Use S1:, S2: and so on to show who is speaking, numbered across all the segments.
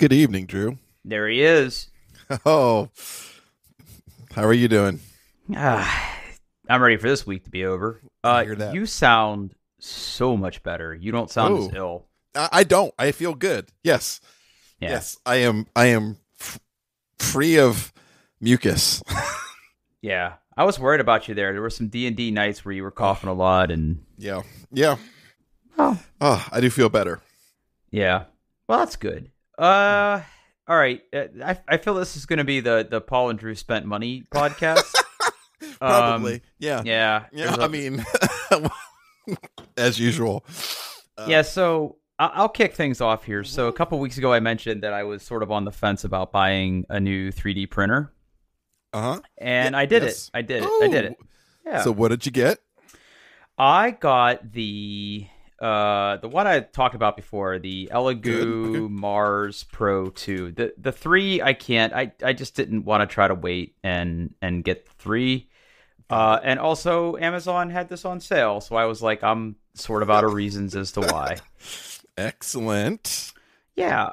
S1: Good evening, Drew.
S2: There he is.
S1: Oh, how are you doing?
S2: Ah, I'm ready for this week to be over.
S1: I hear that.
S2: You sound so much better. You don't sound as
S1: Oh,
S2: ill.
S1: I don't. I feel good. Yes,
S2: Yeah.
S1: yes. I am free of mucus.
S2: Yeah. I was worried about you there. There were some D&D nights where you were coughing a lot and
S1: Yeah, yeah.
S2: oh,
S1: I do feel better.
S2: yeah. Well, that's good. All right. I feel this is going to be the Paul and Drew spent money podcast.
S1: Probably. Yeah,
S2: Yeah.
S1: yeah. I mean, as usual.
S2: Yeah, so I'll kick things off here. So a couple weeks ago, I mentioned that I was sort of on the fence about buying a new 3D printer,
S1: Uh huh.
S2: and
S1: Yeah,
S2: I did
S1: yes.
S2: it. I did it. I did
S1: Oh,
S2: it. Yeah,
S1: so what did you get?
S2: I got the one I talked about before, the
S1: Good. Okay.
S2: Elegoo Mars Pro 2. The three I can't. I just didn't want to try to wait and get the three.
S1: Got it.
S2: And also Amazon had this on sale, so I was like, I'm sort of out of reasons as to why.
S1: Excellent.
S2: Yeah.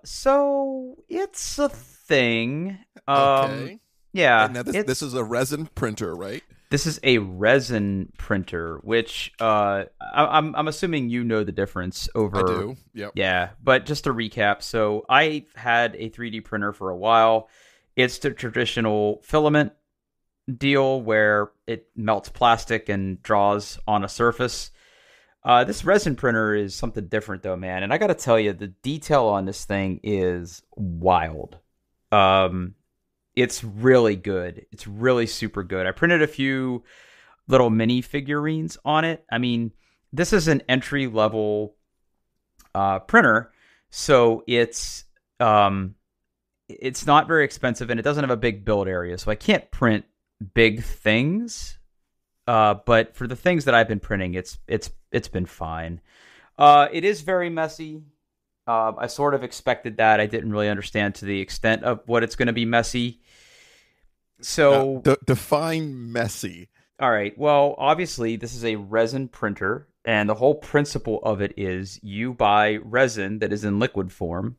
S2: So it's a thing.
S1: Okay.
S2: Yeah.
S1: And now this
S2: It's
S1: is a resin printer, right?
S2: This is a resin printer, which I'm assuming you know the difference
S1: I
S2: over.
S1: do. Yep.
S2: Yeah, but just to recap, so I had a 3D printer for a while. It's the traditional filament deal where it melts plastic and draws on a surface. This resin printer is something different though, man. And I got to tell you, the detail on this thing is wild. Um, it's really good. It's really super good. I printed a few little mini figurines on it. I mean, this is an entry level printer, so it's not very expensive and it doesn't have a big build area, so I can't print big things. But for the things that I've been printing, it's been fine. It is very messy. I sort of expected that. I didn't really understand to the extent of what it's going to be messy.
S1: Now,
S2: So,
S1: define messy.
S2: all right. Well, obviously, this is a resin printer, and the whole principle of it is you buy resin that is in liquid form,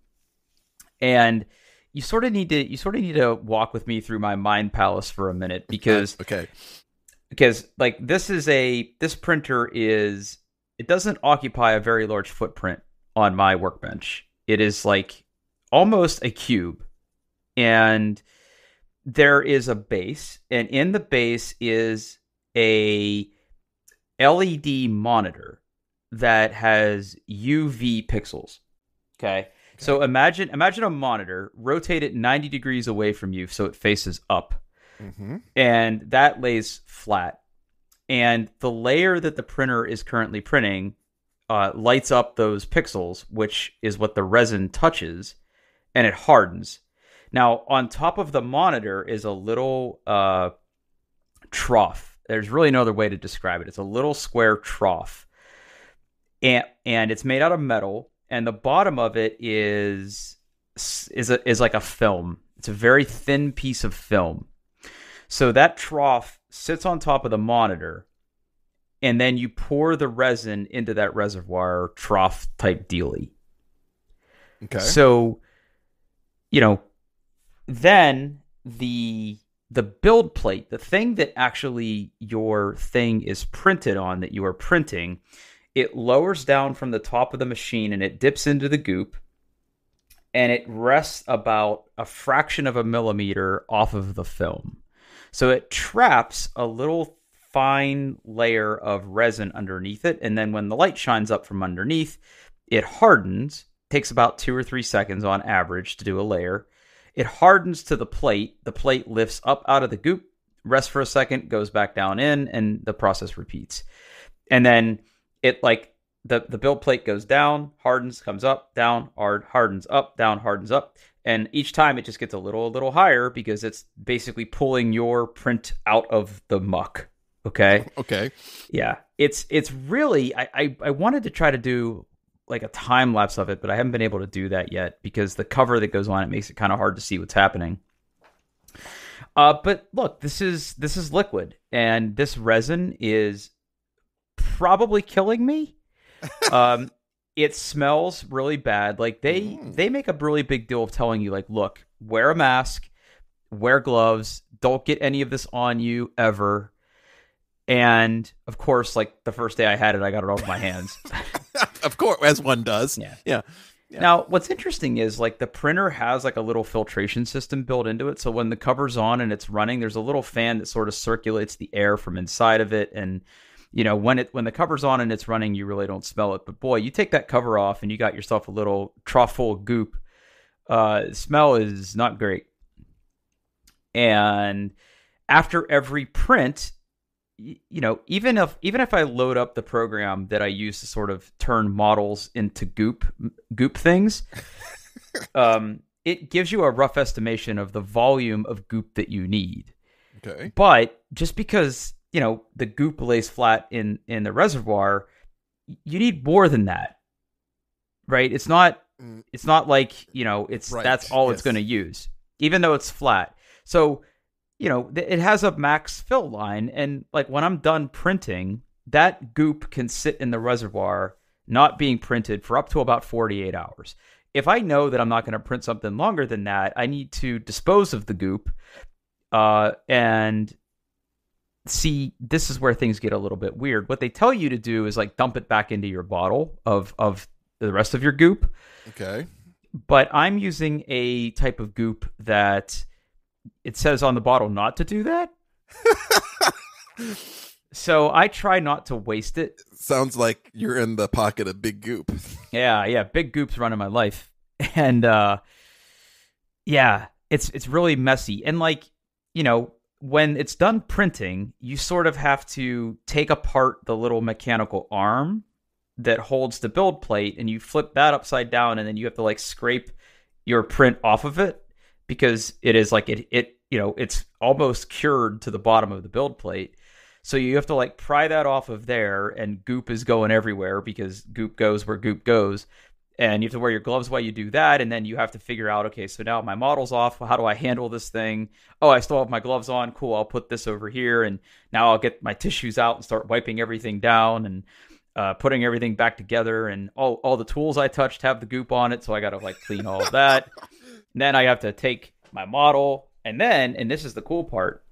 S2: and you sort of need to walk with me through my mind palace for a minute because
S1: Okay.
S2: like this printer is it doesn't occupy a very large footprint on my workbench. It is like almost a cube, and there is a base, and in the base is a LED monitor that has UV pixels. Okay. So
S1: Okay.
S2: imagine a monitor, rotate it 90 degrees away from you so it faces up,
S1: Mm-hmm.
S2: and that lays flat. And the layer that the printer is currently printing lights up those pixels, which is what the resin touches, and it hardens. Now, on top of the monitor is a little trough. There's really no other way to describe it. It's a little square trough, and it's made out of metal. And the bottom of it is like a film. It's a very thin piece of film. So that trough sits on top of the monitor, and then you pour the resin into that reservoir trough type dealy.
S1: Okay.
S2: So, you know, then the build plate, the thing that actually your thing is printed on that you are printing, it lowers down from the top of the machine and it dips into the goop, and it rests about a fraction of a millimeter off of the film. So it traps a little fine layer of resin underneath it, and then when the light shines up from underneath, it hardens. Takes about 2 or 3 seconds on average to do a layer. It hardens to the plate. The plate lifts up out of the goop, rests for a second, goes back down in, and the process repeats. And then it like the build plate goes down, hardens, comes up, down, hardens, up, down, hardens, up. And each time it just gets a little higher because it's basically pulling your print out of the muck. Okay.
S1: Okay.
S2: Yeah. It's really I wanted to try to do like a time lapse of it, but I haven't been able to do that yet because the cover that goes on it makes it kind of hard to see what's happening. But look, this is liquid, and this resin is probably killing me. Um, It smells really bad. Like they make a really big deal of telling you, like, look, wear a mask, wear gloves, don't get any of this on you ever. And of course, like the first day I had it, I got it over my hands.
S1: Of course, as one does.
S2: Yeah.
S1: Yeah.
S2: Now, what's interesting is like the printer has like a little filtration system built into it. So when the cover's on and it's running, there's a little fan that sort of circulates the air from inside of it. And when the cover's on and it's running, you really don't smell it. But boy, you take that cover off and you got yourself a little trough full of goop. Smell is not great. And after every print, even if I load up the program that I use to sort of turn models into goop things, it gives you a rough estimation of the volume of goop that you need.
S1: Okay.
S2: But just because, the goop lays flat in the reservoir, you need more than that. Right? It's not like, it's right. That's all it's going to use, even though it's flat. So, it has a max fill line, and like when I'm done printing, that goop can sit in the reservoir not being printed for up to about 48 hours. If I know that I'm not going to print something longer than that, I need to dispose of the goop. And see, this is where things get a little bit weird. What they tell you to do is like dump it back into your bottle of the rest of your goop.
S1: Okay.
S2: But I'm using a type of goop that it says on the bottle not to do that. So I try not to waste it.
S1: Sounds like you're in the pocket of Big Goop.
S2: Yeah. Big Goop's running my life. And it's really messy. And like, when it's done printing, you sort of have to take apart the little mechanical arm that holds the build plate, and you flip that upside down, and then you have to like scrape your print off of it, because it is like it's almost cured to the bottom of the build plate. So you have to like pry that off of there, and goop is going everywhere because goop goes where goop goes. And you have to wear your gloves while you do that. And then you have to figure out, okay, so now my model's off. How do I handle this thing? Oh, I still have my gloves on. Cool. I'll put this over here. And now I'll get my tissues out and start wiping everything down and putting everything back together. And all the tools I touched have the goop on it. So I got to like clean all of that. And then I have to take my model. And this is the cool part,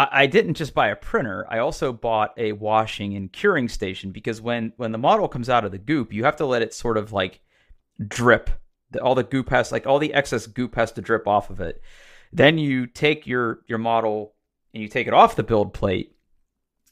S2: I didn't just buy a printer. I also bought a washing and curing station, because when the model comes out of the goop, you have to let it sort of like drip. All the goop has, like all the excess goop has to drip off of it. Then you take your model and you take it off the build plate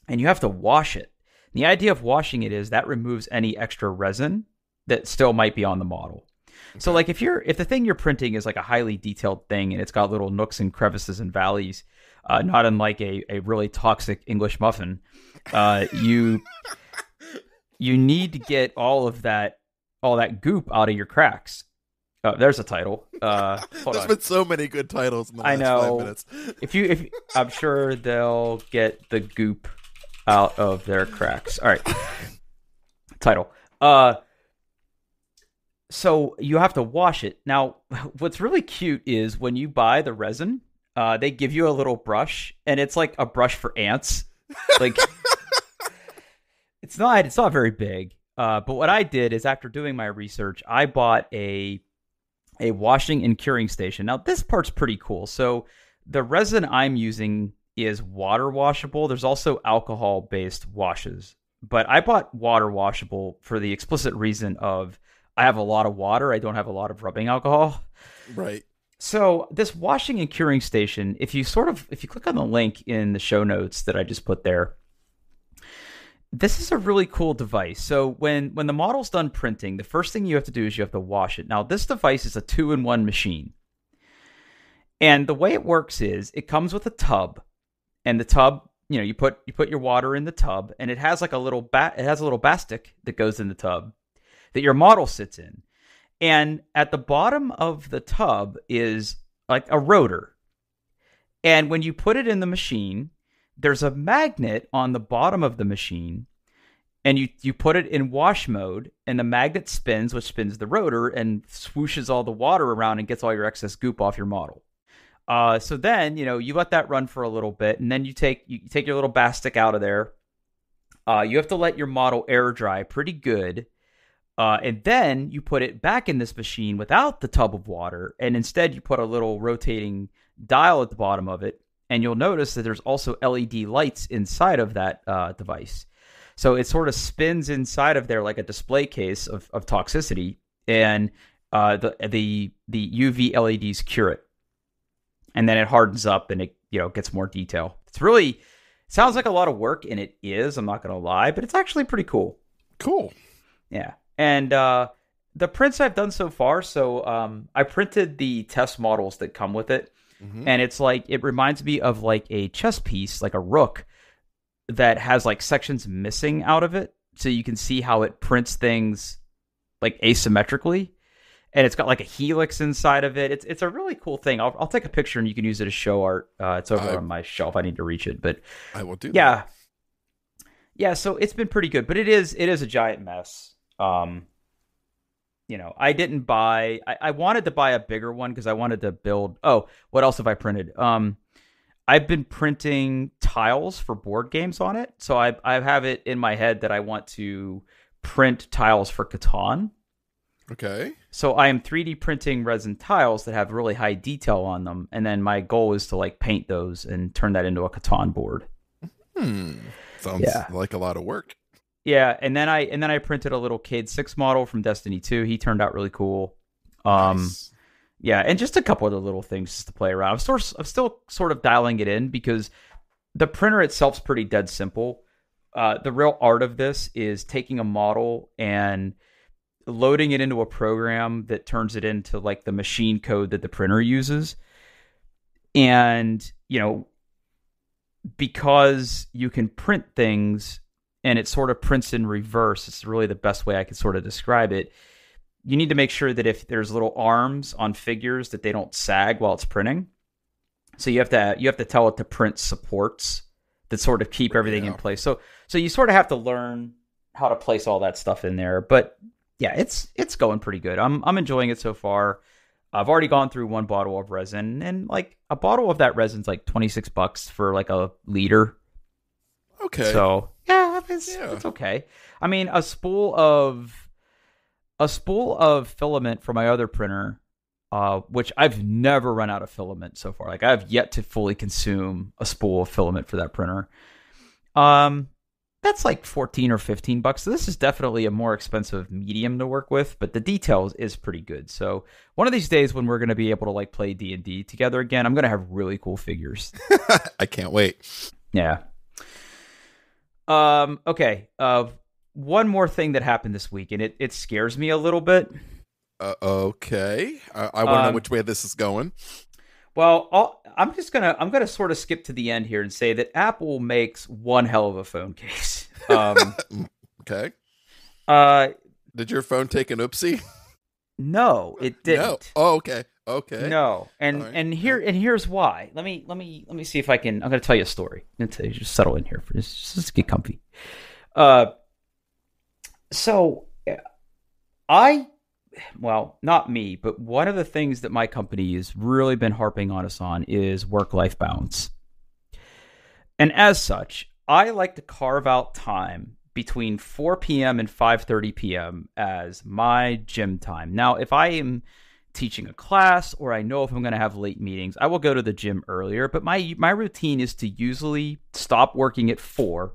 S2: and you have to wash it. And the idea of washing it is that removes any extra resin that still might be on the model. Okay. So like if the thing you're printing is like a highly detailed thing and it's got little nooks and crevices and valleys, not unlike a really toxic English muffin, you need to get all that goop out of your cracks. There's a title.
S1: There's been so many good titles in the last 5 minutes.
S2: If I'm sure they'll get the goop out of their cracks. All right. Title. So you have to wash it. Now, what's really cute is when you buy the resin, they give you a little brush, and it's like a brush for ants. Like it's not very big. But what I did is, after doing my research, I bought a washing and curing station. Now, this part's pretty cool. So the resin I'm using is water washable. There's also alcohol-based washes, but I bought water washable for the explicit reason of I have a lot of water. I don't have a lot of rubbing alcohol.
S1: Right.
S2: So this washing and curing station, if you click on the link in the show notes that I just put there, this is a really cool device. So when the model's done printing, the first thing you have to do is you have to wash it. Now, this device is a 2-in-1 machine. And the way it works is it comes with a tub, and the tub, you put your water in the tub, and it has like a little basket that goes in the tub that your model sits in. And at the bottom of the tub is like a rotor. And when you put it in the machine, there's a magnet on the bottom of the machine. And you put it in wash mode, and the magnet spins, which spins the rotor and swooshes all the water around and gets all your excess goop off your model. So then, you let that run for a little bit, and then you take your little basket out of there. You have to let your model air dry pretty good. And then you put it back in this machine without the tub of water. And instead, you put a little rotating dial at the bottom of it. And you'll notice that there's also LED lights inside of that device. So it sort of spins inside of there like a display case of toxicity. And the UV LEDs cure it. And then it hardens up and it gets more detail. It's really sounds like a lot of work, and it is. I'm not going to lie, but it's actually pretty cool.
S1: Cool.
S2: Yeah. And the prints I've done so far, so I printed the test models that come with it. Mm-hmm. And it's like, it reminds me of like a chess piece, like a rook that has like sections missing out of it. So you can see how it prints things like asymmetrically. And it's got like a helix inside of it. It's a really cool thing. I'll take a picture and you can use it as show art. It's over on my shelf. I need to reach it, but
S1: I will do
S2: that. Yeah. So it's been pretty good, but it is a giant mess. I didn't buy. I wanted to buy a bigger one because I wanted to build. Oh, what else have I printed? I've been printing tiles for board games on it. So I have it in my head that I want to print tiles for Catan.
S1: Okay.
S2: So I am 3D printing resin tiles that have really high detail on them, and then my goal is to like paint those and turn that into a Catan board.
S1: Sounds like a lot of work.
S2: Yeah, and then I printed a little Cade 6 model from Destiny 2. He turned out really cool.
S1: Nice.
S2: Yeah, and just a couple other little things just to play around. I'm still sort of dialing it in because the printer itself's pretty dead simple. The real art of this is taking a model and loading it into a program that turns it into like the machine code that the printer uses. And, because you can print things and it sort of prints in reverse, it's really the best way I could sort of describe it. You need to make sure that if there's little arms on figures that they don't sag while it's printing. So you have to tell it to print supports that sort of keep everything in place. So you sort of have to learn how to place all that stuff in there, but yeah, it's going pretty good. I'm enjoying it so far. I've already gone through one bottle of resin, and like a bottle of that resin's like $26 for like a liter.
S1: Okay.
S2: So yeah, it's okay. I mean, a spool of filament from my other printer, which I've never run out of filament so far. Like I've yet to fully consume a spool of filament for that printer. That's like $14 or $15. So this is definitely a more expensive medium to work with, but the details is pretty good. So one of these days when we're going to be able to like play D&D together again, I'm going to have really cool figures.
S1: I can't wait.
S2: Yeah. Okay. One more thing that happened this week, and it scares me a little bit.
S1: Okay. I want to know which way this is going.
S2: Well, I'm gonna sort of skip to the end here and say that Apple makes one hell of a phone case.
S1: Okay. Did your phone take an oopsie?
S2: No, it didn't.
S1: No. Oh, okay. Okay.
S2: No, and here's why. Let me see if I can. I'm gonna tell you a story. Just settle in here. Just get comfy. So well, not me, but one of the things that my company has really been harping on us on is work-life balance. And as such, I like to carve out time between 4 p.m. and 5:30 p.m. as my gym time. Now, if I am teaching a class or I know if I'm going to have late meetings, I will go to the gym earlier, but my routine is to usually stop working at 4.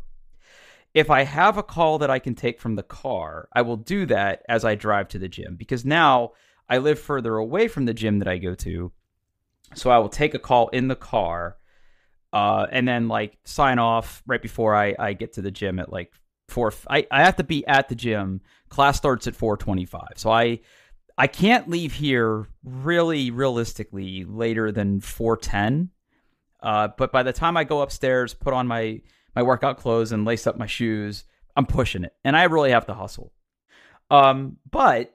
S2: If I have a call that I can take from the car, I will do that as I drive to the gym because now I live further away from the gym that I go to. So I will take a call in the car and then like sign off right before I get to the gym at like 4. I have to be at the gym. Class starts at 4:25. So I can't leave here really realistically later than 4:10. But by the time I go upstairs, put on my workout clothes and lace up my shoes, I'm pushing it. And I really have to hustle. But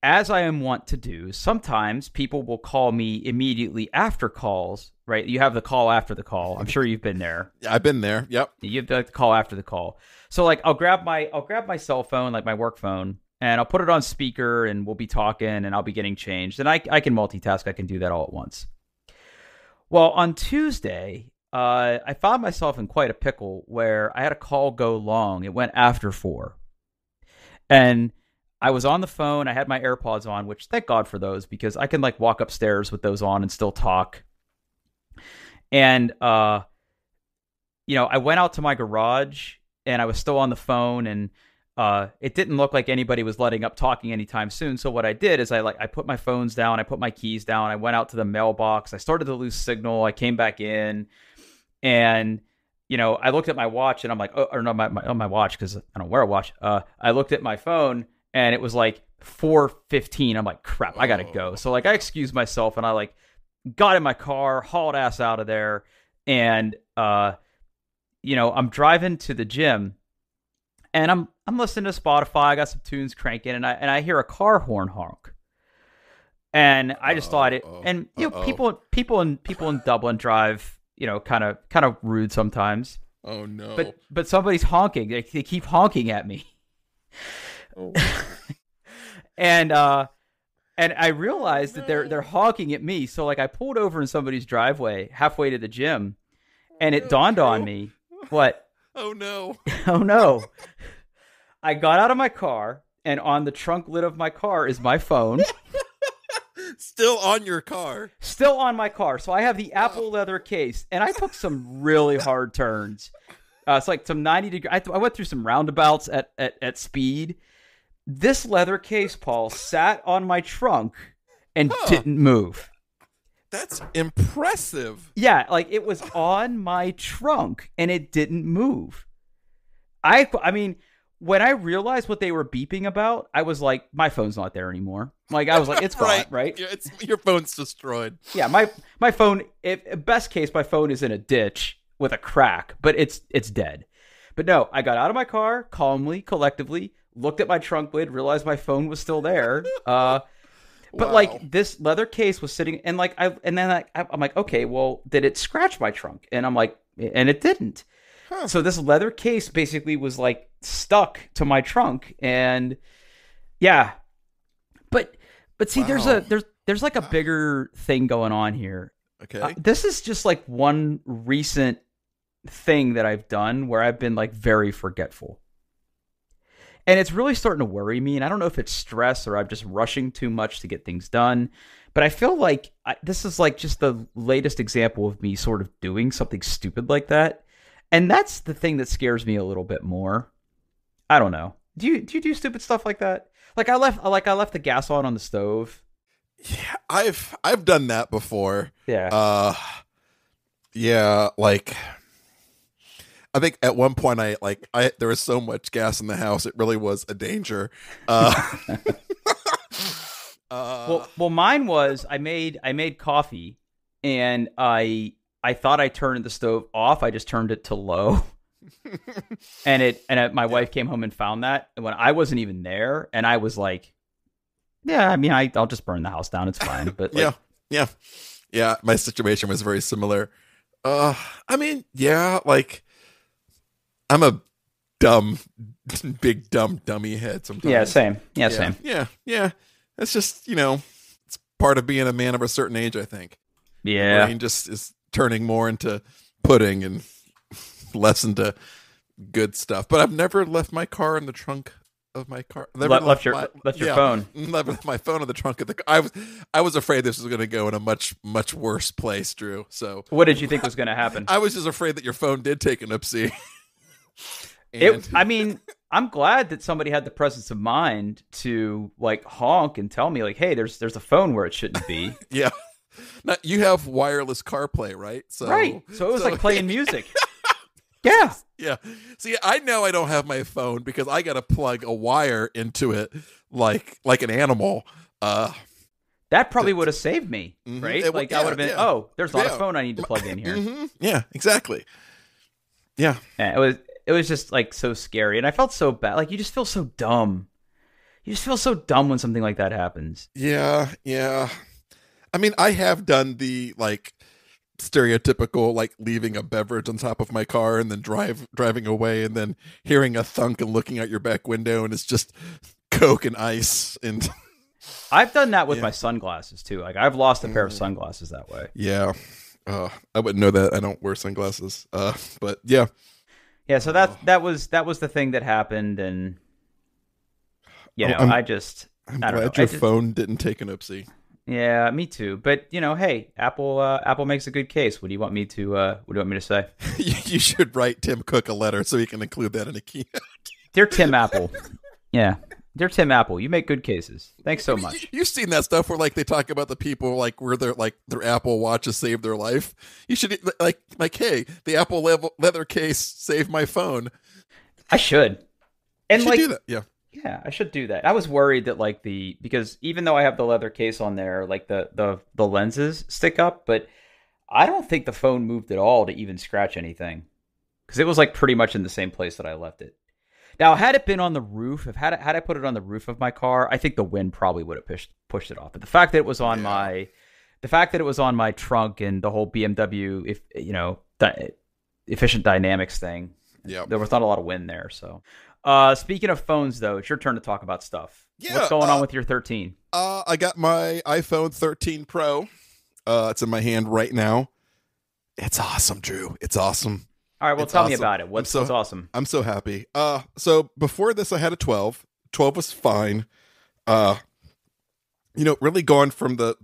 S2: as I am wont to do, sometimes people will call me immediately after calls, right? You have the call after the call. I'm sure you've been there.
S1: Yeah, I've been there. Yep.
S2: You have the call after the call. So like I'll grab my cell phone, like my work phone, and I'll put it on speaker and we'll be talking and I'll be getting changed. And I can multitask. I can do that all at once. Well, on Tuesday, I found myself in quite a pickle where I had a call go long. It went after 4. And I was on the phone. I had my AirPods on, which thank God for those, because I can like walk upstairs with those on and still talk. And, I went out to my garage and I was still on the phone, and it didn't look like anybody was letting up talking anytime soon. So what I did is I put my phones down. I put my keys down. I went out to the mailbox. I started to lose signal. I came back in. And, I looked at my watch and I'm like, my watch, because I don't wear a watch. I looked at my phone and it was like 4:15. I'm like, crap, I got to go. So like I excused myself and I like got in my car, hauled ass out of there. And, I'm driving to the gym and I'm listening to Spotify. I got some tunes cranking and I hear a car horn honk. And I just thought it, and people in Dublin drive, kind of rude sometimes.
S1: Oh no!
S2: But somebody's honking. They keep honking at me.
S1: Oh.
S2: and I realized that they're honking at me. So like I pulled over in somebody's driveway halfway to the gym, and it dawned on me, what?
S1: Oh no!
S2: Oh no! I got out of my car, and on the trunk lid of my car is my phone.
S1: Still on your car.
S2: Still on my car. So I have the Apple leather case, and I took some really hard turns. It's like some 90 degree. I went through some roundabouts at speed. This leather case, Paul, sat on my trunk and didn't move.
S1: That's impressive.
S2: Yeah, like it was on my trunk and it didn't move. I mean, when I realized what they were beeping about, I was like, my phone's not there anymore. Like, I was like, it's gone, right?
S1: Yeah, your phone's destroyed.
S2: Yeah, my phone, best case, my phone is in a ditch with a crack, but it's dead. But no, I got out of my car calmly, collectively, looked at my trunk lid, realized my phone was still there. But
S1: Wow.
S2: like this leather case was sitting, and like I'm like, okay, well, did it scratch my trunk? And I'm like, and it didn't.
S1: Huh.
S2: So this leather case basically was like stuck to my trunk, and yeah. But see,
S1: Wow.
S2: there's like a bigger thing going on here.
S1: Okay.
S2: This is just like one recent thing that I've done where I've been like very forgetful. And it's really starting to worry me. And I don't know if it's stress or I'm just rushing too much to get things done. But I feel like this is like just the latest example of me sort of doing something stupid like that. And that's the thing that scares me a little bit more. I don't know. Do you do stupid stuff like that? Like I left the gas on the stove.
S1: Yeah, I've done that before.
S2: Yeah.
S1: Yeah, like I think at one point there was so much gas in the house it really was a danger.
S2: Well, mine was I made coffee, and I thought I turned the stove off. I just turned it to low, and my wife came home and found that when I wasn't even there, and I was like, yeah, I mean, I'll just burn the house down. It's fine. But like,
S1: yeah. My situation was very similar. I mean, yeah, like I'm a big dummy head sometimes.
S2: Yeah, same. Yeah, same.
S1: Yeah. It's just, it's part of being a man of a certain age, I think.
S2: Yeah.
S1: Your brain just is turning more into pudding and less into good stuff. But I've never left my car in the trunk of my car.
S2: Left your phone.
S1: Left my phone in the trunk of the car. I was afraid this was going to go in a much worse place, Drew. So
S2: what did you think was going to happen?
S1: I was just afraid that your phone did take an oopsie.
S2: I mean, I'm glad that somebody had the presence of mind to like honk and tell me like, hey, there's a phone where it shouldn't be.
S1: Yeah. Now, you have wireless CarPlay, right?
S2: Right. So it was like playing music. Yeah.
S1: Yeah. See, I know I don't have my phone because I got to plug a wire into it like an animal.
S2: That probably would have saved me, right? I would have been, there's not a phone I need to plug in here.
S1: Mm-hmm. Yeah, exactly. Yeah.
S2: It was just like so scary, and I felt so bad. Like you just feel so dumb. You just feel so dumb when something like that happens.
S1: Yeah. I mean, I have done the like stereotypical like leaving a beverage on top of my car and then driving away and then hearing a thunk and looking out your back window and it's just Coke and ice. And
S2: I've done that with my sunglasses too. Like I've lost a pair of sunglasses that way.
S1: Yeah. I wouldn't know that. I don't wear sunglasses. But yeah.
S2: Yeah, so
S1: Oh,
S2: that was the thing that happened, and
S1: I'm I'm I'm
S2: I don't know.
S1: glad your phone didn't take an oopsie.
S2: Yeah, me too. But hey, Apple makes a good case. What do you want me to say?
S1: You should write Tim Cook a letter so he can include that in a key.
S2: Dear Tim Apple. Yeah. Dear Tim Apple, you make good cases. Thanks
S1: I
S2: so
S1: mean,
S2: much.
S1: you've seen that stuff where like they talk about the people like where their Apple Watches saved their life. You should hey, the Apple leather case saved my phone.
S2: I should.
S1: You
S2: And
S1: should do
S2: like
S1: that. Yeah.
S2: yeah, I should do that. I was worried that like because even though I have the leather case on there, like the lenses stick up, but I don't think the phone moved at all to even scratch anything because it was like pretty much in the same place that I left it. Now, had it been on the roof, if had I put it on the roof of my car, I think the wind probably would have pushed it off. But the fact that it was on
S1: Yeah.
S2: the fact that it was on my trunk and the whole BMW, if efficient dynamics thing,
S1: Yeah.
S2: there was not a lot of wind there. So, speaking of phones, though, it's your turn to talk about stuff. What's
S1: Yeah.
S2: going on with your 13?
S1: I got my iPhone 13 Pro. It's in my hand right now. It's awesome, Drew. It's awesome.
S2: All right, well,
S1: It's
S2: tell me
S1: awesome.
S2: about it. What's awesome?
S1: I'm so happy. So before this, I had a 12. 12 was fine. Uh, really going from the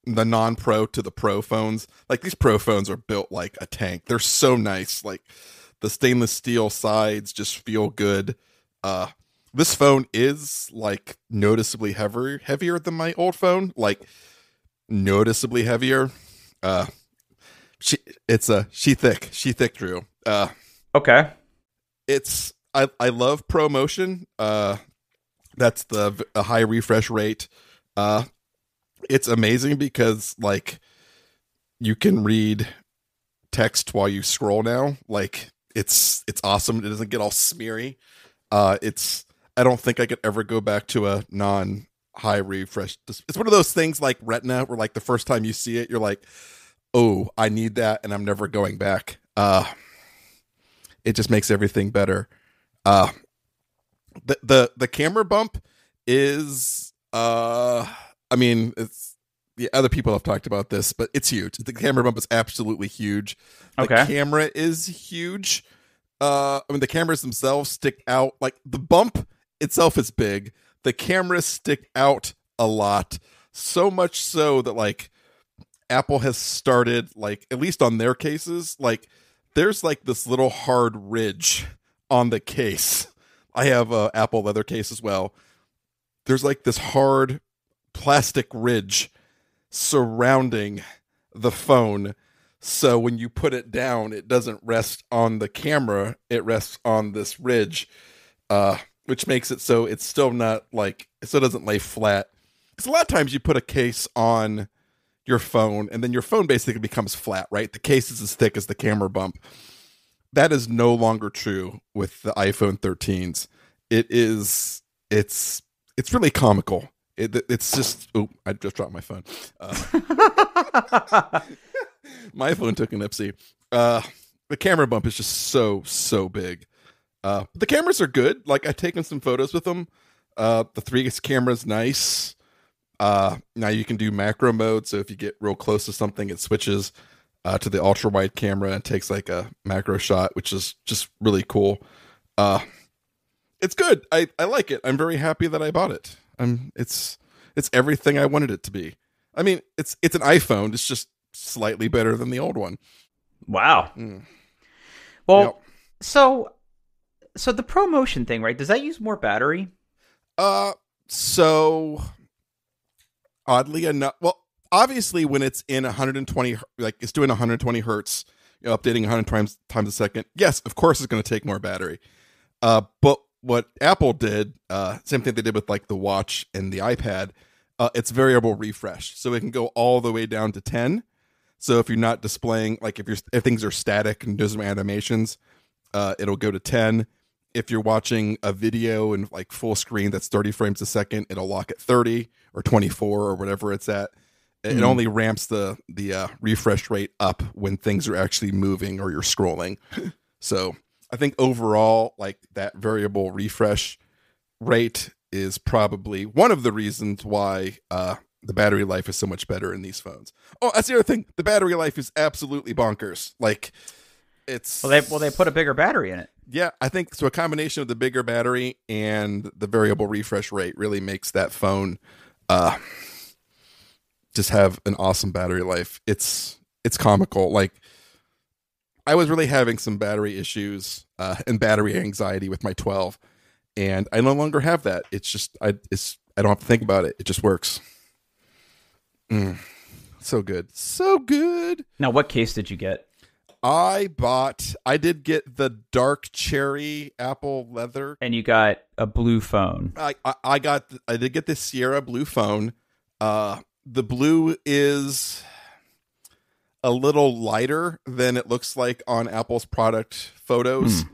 S1: non-pro to the pro phones. Like these pro phones are built like a tank. They're so nice. Like the stainless steel sides just feel good. Uh, this phone is like noticeably heavier than my old phone. Like noticeably heavier. Uh, she thick, Drew.
S2: Okay.
S1: I love ProMotion. That's a high refresh rate. It's amazing because like you can read text while you scroll now. Like it's awesome. It doesn't get all smeary. It's I don't think I could ever go back to a non high refresh. It's one of those things like Retina where like the first time you see it, you're like, oh, I need that, and I'm never going back. It just makes everything better. Uh, the camera bump is I mean it's yeah, other people have talked about this, but it's huge. The camera bump is absolutely huge. The
S2: Okay.
S1: camera is huge. I mean the cameras themselves stick out. Like the bump itself is big. The cameras stick out a lot. So much so that like Apple has started like at least on their cases, like there's like this little hard ridge on the case. I have a Apple leather case as well. There's like this hard plastic ridge surrounding the phone. So when you put it down, it doesn't rest on the camera, it rests on this ridge, which makes it so it's still not like, it still doesn't lay flat. Because a lot of times you put a case on your phone and then your phone basically becomes flat, right? The case is as thick as the camera bump. That is no longer true with the iPhone 13s. It's really comical. It's just, oh, I just dropped my phone. My phone took an Ipsy. The camera bump is just so big. The cameras are good. Like I've taken some photos with them. The 3x camera is nice. Now you can do macro mode, so if you get real close to something, it switches to the ultra wide camera and takes like a macro shot, which is just really cool. It's good. I like it. I'm very happy that I bought it. It's everything I wanted it to be. I mean, it's an iPhone. It's just slightly better than the old one.
S2: Wow.
S1: Mm.
S2: Well,
S1: Yep.
S2: so the ProMotion thing, right? Does that use more battery?
S1: So oddly enough, well, obviously when it's in 120, like it's doing 120 hertz, updating 100 times a second, yes, of course it's going to take more battery. But what Apple did, same thing they did with like the watch and the iPad, it's variable refresh, so it can go all the way down to 10. So if you're not displaying, like if things are static and doing some animations, it'll go to 10. If you're watching a video in like full screen that's 30 frames a second, it'll lock at 30 or 24 or whatever it's at. It only ramps the refresh rate up when things are actually moving or you're scrolling. So I think overall, like that variable refresh rate is probably one of the reasons why The battery life is so much better in these phones. Oh, that's the other thing. The battery life is absolutely bonkers. Like, it's
S2: They put a bigger battery in it.
S1: yeah, I think so. A combination of the bigger battery and the variable refresh rate really makes that phone just have an awesome battery life. It's comical. Like, I was really having some battery issues and battery anxiety with my 12, and I no longer have that. It's just I don't have to think about it. It just works. So good, so good.
S2: Now, what case did you get?
S1: I did get the dark cherry apple leather,
S2: And you got a blue phone.
S1: I did get the Sierra blue phone. The blue is a little lighter than it looks like on Apple's product photos,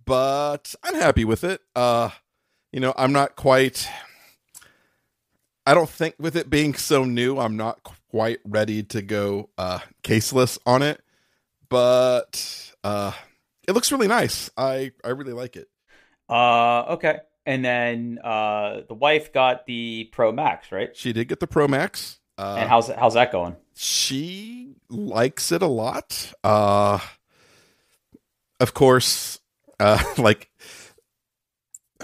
S1: but I'm happy with it. I'm not quite. I don't think with it being so new, I'm not quite ready to go caseless on it, but it looks really nice. I really like it.
S2: Okay. And then the wife got the Pro Max, right?
S1: She did get the Pro Max.
S2: And how's that going?
S1: She likes it a lot. Of course, like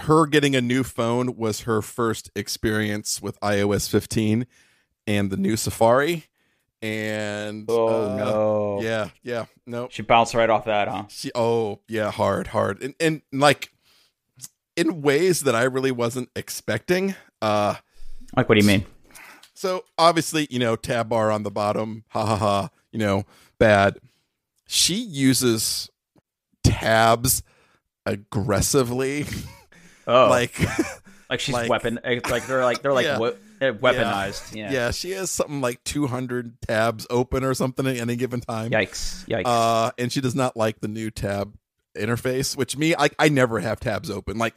S1: her getting a new phone was her first experience with iOS 15 and the new Safari. And
S2: no.
S1: Yeah, no.
S2: She bounced right off that, huh?
S1: Hard. And like in ways that I really wasn't expecting.
S2: Like, what do you mean?
S1: So obviously, tab bar on the bottom, bad. She uses tabs aggressively.
S2: Oh,
S1: like
S2: she's weapon. They're weaponized. Yeah.
S1: She has something like 200 tabs open or something at any given time.
S2: Yikes.
S1: And she does not like the new tab interface, which I never have tabs open. Like,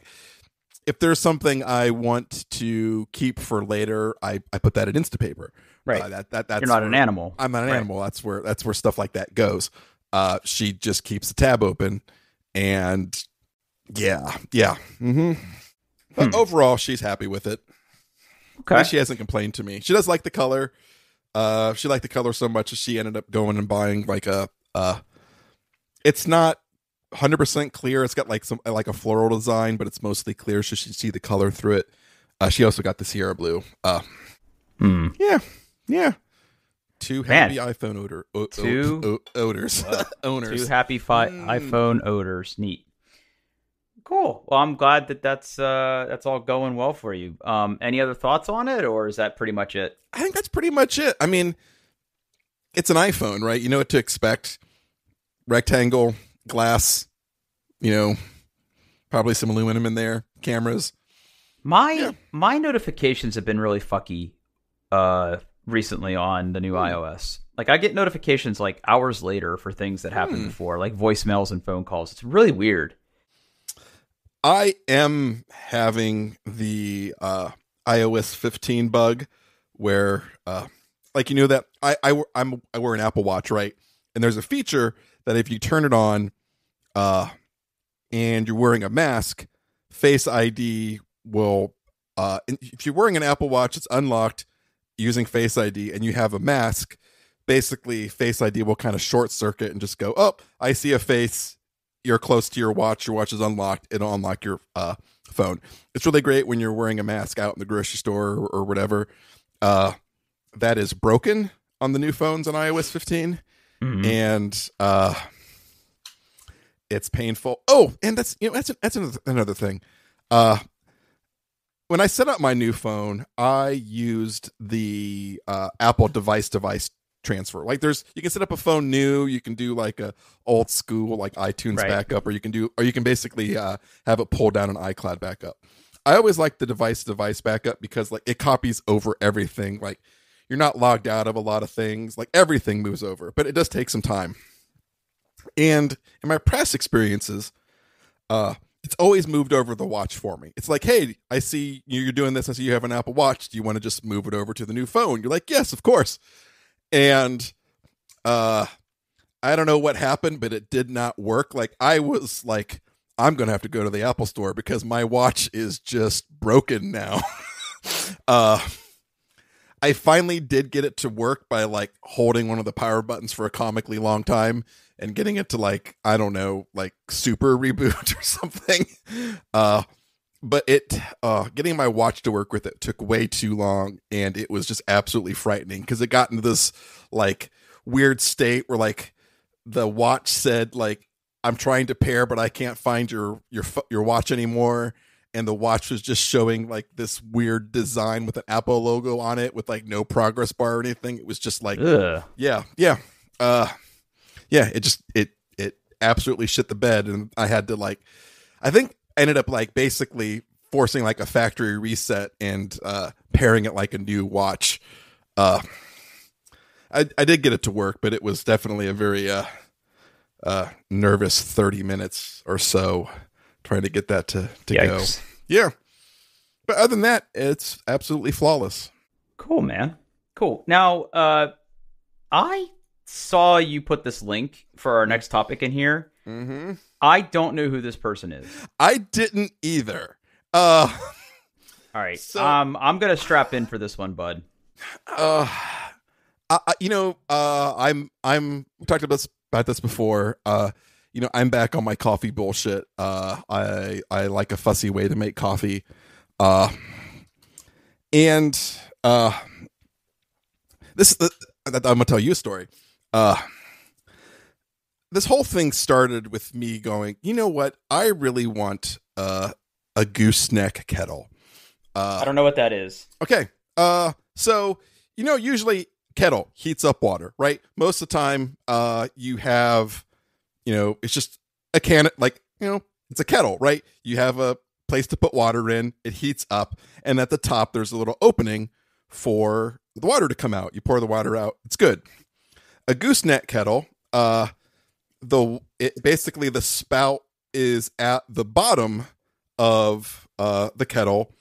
S1: if there's something I want to keep for later, I put that in Instapaper.
S2: Right.
S1: That's
S2: You're not an animal.
S1: I'm not an animal. That's where stuff like that goes. She just keeps the tab open, and yeah. Mm-hmm. But overall, she's happy with it.
S2: Okay.
S1: She hasn't complained to me. She does like the color. She liked the color so much that she ended up going and buying like it's not 100% clear. It's got like a floral design, but it's mostly clear, so she can see the color through it. She also got the Sierra blue. Yeah. Two happy iPhone owners.
S2: Two happy iPhone owners. Neat. Cool. Well, I'm glad that's all going well for you. Any other thoughts on it, or is that pretty much it?
S1: I think that's pretty much it. I mean, it's an iPhone, right? You know what to expect. Rectangle, glass, probably some aluminum in there, cameras.
S2: My notifications have been really fucky recently on the new iOS. Like, I get notifications like hours later for things that happened before, like voicemails and phone calls. It's really weird.
S1: I am having the iOS 15 bug where, that I wear an Apple Watch, right? And there's a feature that if you turn it on, and you're wearing a mask, Face ID will. If you're wearing an Apple Watch, it's unlocked using Face ID, and you have a mask. Basically, Face ID will kind of short circuit and just go, "Oh, I see a face. You're close to your watch. Your watch is unlocked. It'll unlock your phone." It's really great when you're wearing a mask out in the grocery store or whatever. That is broken on the new phones on iOS 15, and it's painful. Oh, and that's another thing. When I set up my new phone, I used the Apple device transfer. Like, you can set up a phone new, you can do like a old school like iTunes backup, or you can basically have it pull down an iCloud backup. I always like the device backup because like it copies over everything. Like, you're not logged out of a lot of things. Like, everything moves over, but it does take some time. And in my press experiences, it's always moved over the watch for me. It's like, hey, I see you're doing this. I see you have an Apple Watch. Do you want to just move it over to the new phone? You're like, yes, of course. And I don't know what happened, but it did not work. Like, I was like, I'm going to have to go to the Apple store because my watch is just broken now. I finally did get it to work by like holding one of the power buttons for a comically long time and getting it to like, I don't know, like super reboot or something. But getting my watch to work with it took way too long, and it was just absolutely frightening because it got into this like weird state where like the watch said like, I'm trying to pair, but I can't find your watch anymore. And the watch was just showing like this weird design with an Apple logo on it with like no progress bar or anything. It was just like,
S2: Ugh.
S1: it absolutely shit the bed. And I had to like, I think I ended up like basically forcing like a factory reset and pairing it like a new watch. I did get it to work, but it was definitely a very nervous 30 minutes or so trying to get that to go. Yeah. But other than that, it's absolutely flawless.
S2: Cool, man. Cool. Now, I saw you put this link for our next topic in here.
S1: Mm-hmm.
S2: I don't know who this person is.
S1: I didn't either.
S2: All right. So, I'm going to strap in for this one, bud.
S1: We talked about this before. I'm back on my coffee bullshit. I like a fussy way to make coffee. I'm gonna tell you a story. This whole thing started with me going, you know what? I really want a gooseneck kettle.
S2: I don't know what that is.
S1: Okay. So usually kettle heats up water, right? Most of the time, you have, it's just a can, like, it's a kettle, right? You have a place to put water in, it heats up, and at the top, there's a little opening for the water to come out. You pour the water out, it's good. A gooseneck kettle, basically the spout is at the bottom of the kettle.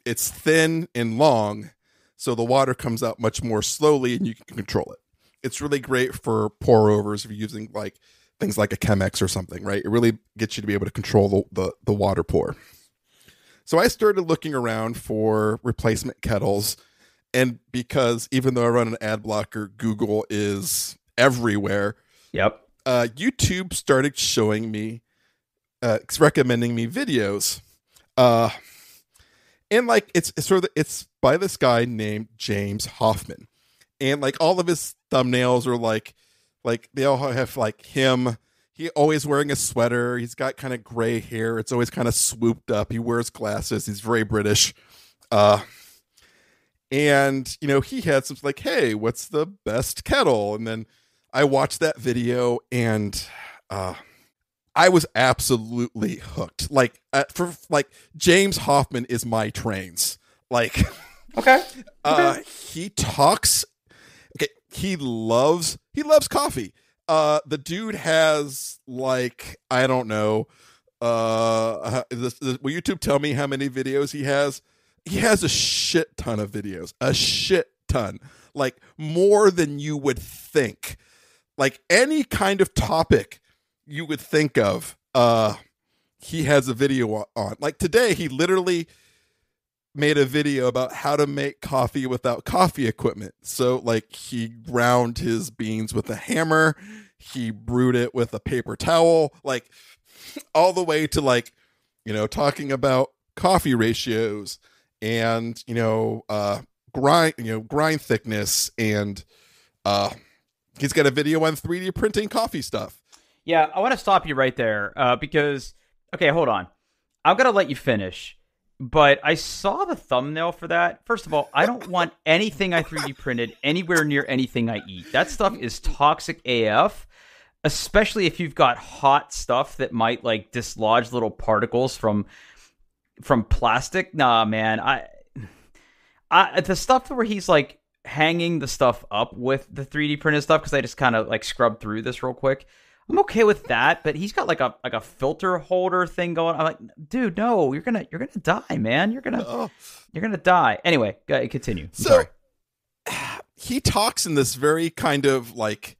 S1: It's thin and long, so the water comes out much more slowly and you can control it. It's really great for pour overs if you're using like things like a Chemex or something, right? It really gets you to be able to control the water pour. So I started looking around for replacement kettles, and because even though I run an ad blocker, Google is everywhere.
S2: Yep.
S1: YouTube started showing me, recommending me videos. And like it's by this guy named James Hoffmann, and like all of his thumbnails are like they all have like him. He always wearing a sweater. He's got kind of gray hair. It's always kind of swooped up. He wears glasses. He's very British. And he had some like, hey, what's the best kettle? And then I watched that video and I was absolutely hooked. Like James Hoffmann is my trains. Like,
S2: okay.
S1: He talks. Okay, he loves coffee. The dude has like, I don't know. Will YouTube tell me how many videos he has? He has a shit ton of videos. A shit ton. Like more than you would think. Like any kind of topic you would think of, he has a video on. Like today, he literally made a video about how to make coffee without coffee equipment. So like he ground his beans with a hammer, he brewed it with a paper towel, like all the way to like, talking about coffee ratios and, grind thickness. And, he's got a video on 3D printing coffee stuff.
S2: Yeah, I want to stop you right there because, okay, hold on. I'm going to let you finish, but I saw the thumbnail for that. First of all, I don't want anything I 3D printed anywhere near anything I eat. That stuff is toxic AF, especially if you've got hot stuff that might like dislodge little particles from plastic. Nah, man. I the stuff where he's like hanging the stuff up with the 3D printed stuff, because I just kind of like scrubbed through this real quick. I'm okay with that, but he's got like a filter holder thing going. I'm like, dude, no, you're gonna die, man. You're gonna die. Anyway, continue.
S1: So he talks in this very kind of like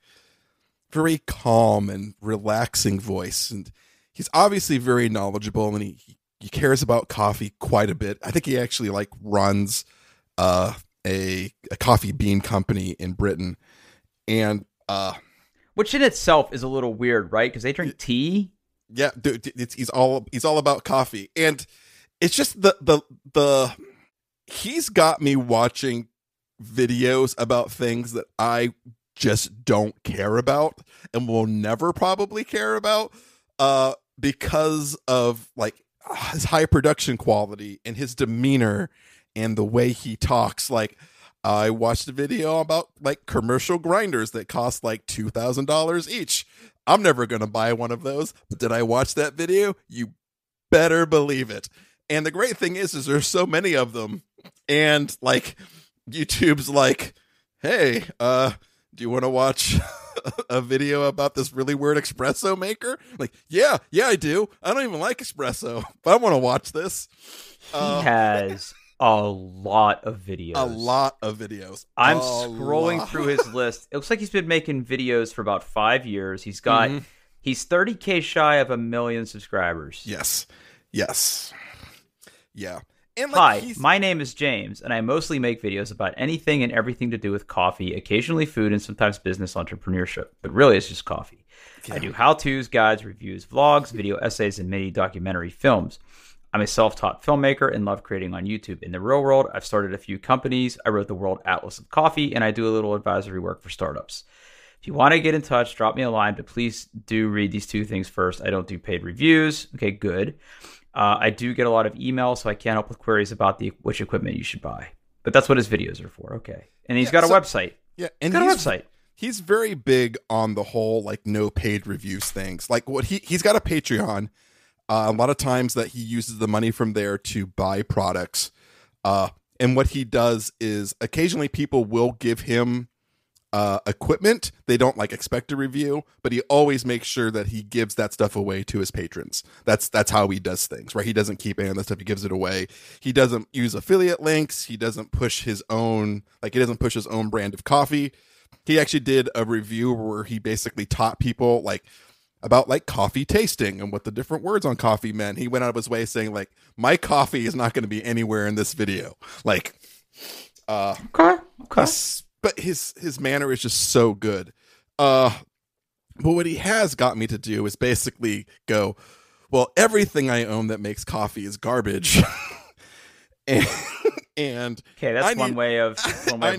S1: very calm and relaxing voice, and he's obviously very knowledgeable, and he cares about coffee quite a bit. I think he actually like runs a coffee bean company in Britain, and
S2: which in itself is a little weird, right? Because they drink tea.
S1: yeah, dude, he's all about coffee, and it's just the he's got me watching videos about things that I just don't care about and will never probably care about, because of like his high production quality and his demeanor and the way he talks. Like, I watched a video about like commercial grinders that cost like $2,000 each. I'm never going to buy one of those, but did I watch that video? You better believe it. And the great thing is there's so many of them, and like YouTube's like, hey, do you want to watch a video about this really weird espresso maker? Like, yeah, I do. I don't even like espresso, but I want to watch this.
S2: He has a lot of videos.
S1: I'm
S2: scrolling through his list. It looks like he's been making videos for about 5 years. He's 30K shy of 1 million subscribers.
S1: Yes. Yeah. And
S2: like, hi, my name is James, and I mostly make videos about anything and everything to do with coffee, occasionally food, and sometimes business entrepreneurship. But really, it's just coffee. Yeah. I do how-tos, guides, reviews, vlogs, video essays, and mini documentary films. I'm a self-taught filmmaker and love creating on YouTube. In the real world, I've started a few companies. I wrote the World Atlas of Coffee, and I do a little advisory work for startups. If you want to get in touch, drop me a line, but please do read these 2 things first. I don't do paid reviews. Okay, good. I do get a lot of emails, so I can't help with queries about which equipment you should buy. But that's what his videos are for. Okay. And he's got a website.
S1: Yeah, and he's got a website. He's very big on the whole like no paid reviews things. Like what he's got a Patreon. A lot of times that he uses the money from there to buy products. And what he does is occasionally people will give him equipment they don't like expect a review, but he always makes sure that he gives that stuff away to his patrons. That's how he does things, right? He doesn't keep any of that stuff, he gives it away. He doesn't use affiliate links, he doesn't push his own brand of coffee. He actually did a review where he basically taught people like about like coffee tasting and what the different words on coffee meant. He went out of his way saying like, my coffee is not going to be anywhere in this video. Like okay. But his manner is just so good. But what he has got me to do is basically go, well, everything I own that makes coffee is garbage. and
S2: okay, that's one way of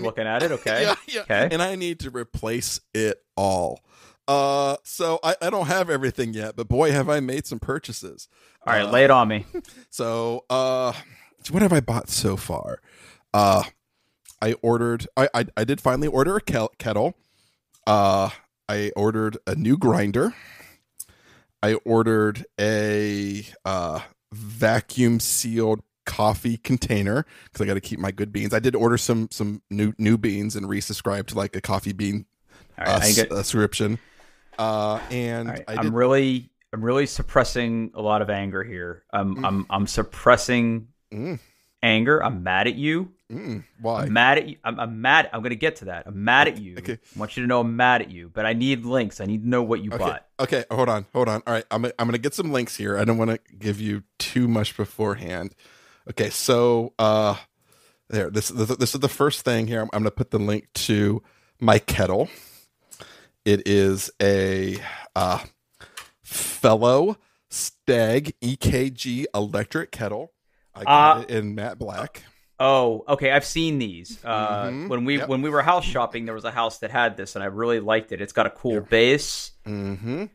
S2: looking at it. Okay.
S1: Yeah.
S2: Okay.
S1: And I need to replace it all. So I don't have everything yet, but boy, have I made some purchases.
S2: All right, lay it on me.
S1: So, what have I bought so far? I did finally order a kettle. I ordered a new grinder. I ordered a vacuum sealed coffee container because I got to keep my good beans. I did order some new beans and resubscribe to like a coffee bean subscription. And
S2: right, I'm really suppressing a lot of anger here. I'm suppressing anger. I'm mad at you.
S1: Why?
S2: I'm mad at you. I'm mad. I'm going to get to that. I'm mad at you.
S1: Okay.
S2: I want you to know I'm mad at you, but I need links. I need to know what you bought.
S1: Okay. Hold on. All right. I'm going to get some links here. I don't want to give you too much beforehand. Okay. So, there, this is the first thing here. I'm going to put the link to my kettle. It is a, Fellow Stag EKG electric kettle. I got it in matte black.
S2: Oh, okay. I've seen these. When we were house shopping, there was a house that had this, and I really liked it. It's got a cool base.
S1: Mm-hmm.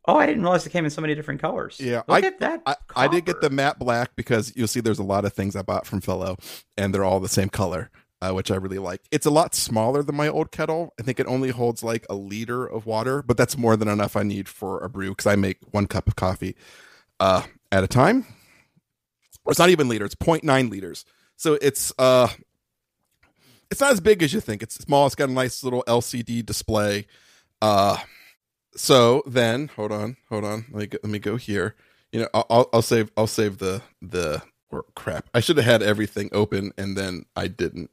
S2: Oh, I didn't realize it came in so many different colors.
S1: Yeah,
S2: Look at that.
S1: I did get the matte black because you'll see there's a lot of things I bought from Fellow, and they're all the same color, which I really like. It's a lot smaller than my old kettle. I think it only holds like a liter of water, but that's more than enough I need for a brew because I make 1 cup of coffee at a time. Or it's not even liter; it's 0.9 liters. So it's not as big as you think. It's small. It's got a nice little LCD display. So then hold on. Let me go here. You know, I'll save the or crap. I should have had everything open and then I didn't